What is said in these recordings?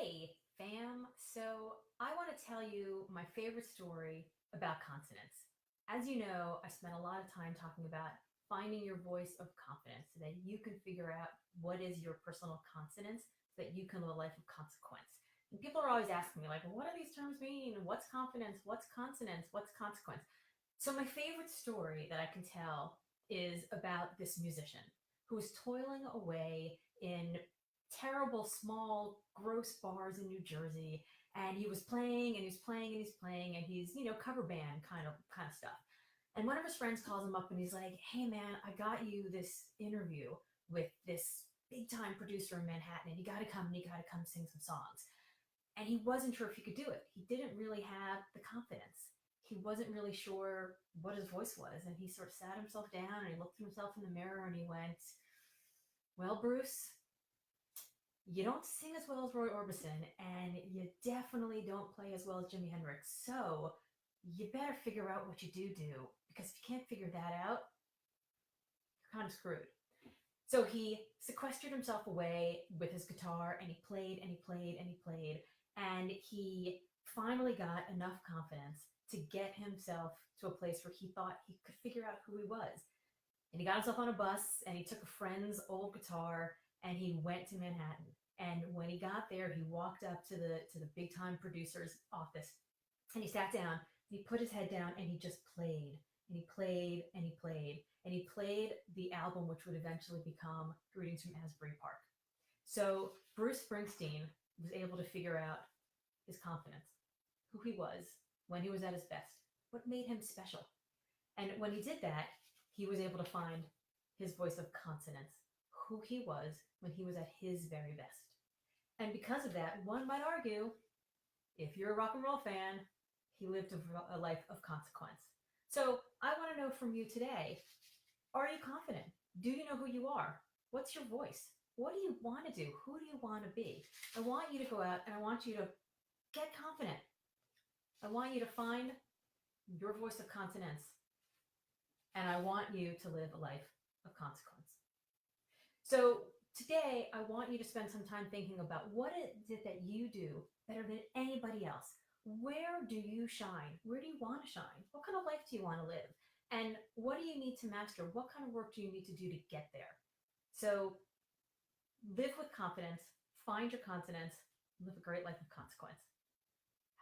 Hey, fam. So, I want to tell you my favorite story about consonants. As you know, I spent a lot of time talking about finding your voice of confidence so that you can figure out what is your personal consonants so that you can live a life of consequence. And people are always asking me, like, what do these terms mean? What's confidence? What's consonance? What's consequence? So, my favorite story that I can tell is about this musician who was toiling away in terrible, small, gross bars in New Jersey. And he was playing and he was playing and he's playing and he's cover band kind of stuff. And one of his friends calls him up and he's like, "Hey man, I got you this interview with this big time producer in Manhattan and you gotta come and you gotta come sing some songs." And he wasn't sure if he could do it. He didn't really have the confidence. He wasn't really sure what his voice was. And he sort of sat himself down and he looked at himself in the mirror and he went, "Well, Bruce, you don't sing as well as Roy Orbison, and you definitely don't play as well as Jimi Hendrix. So you better figure out what you do, because if you can't figure that out, you're kind of screwed." So he sequestered himself away with his guitar, and he played and he played and he played, and he finally got enough confidence to get himself to a place where he thought he could figure out who he was. And he got himself on a bus and he took a friend's old guitar and he went to Manhattan. And when he got there, he walked up to the big time producer's office and he sat down and he put his head down and he just played and he played and he played and he played the album which would eventually become Greetings from Asbury Park. So Bruce Springsteen was able to figure out his confidence, who he was when he was at his best, what made him special. And when he did that, he was able to find his voice of consonance, who he was when he was at his very best. And because of that, one might argue, if you're a rock and roll fan, he lived a life of consequence. So I want to know from you today, are you confident? Do you know who you are? What's your voice? What do you want to do? Who do you want to be? I want you to go out and I want you to get confident. I want you to find your voice of consonance, and I want you to live a life of consequence. So today, I want you to spend some time thinking about what is it that you do better than anybody else? Where do you shine? Where do you want to shine? What kind of life do you want to live? And what do you need to master? What kind of work do you need to do to get there? So live with confidence, find your consonance, live a great life of consequence.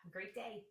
Have a great day.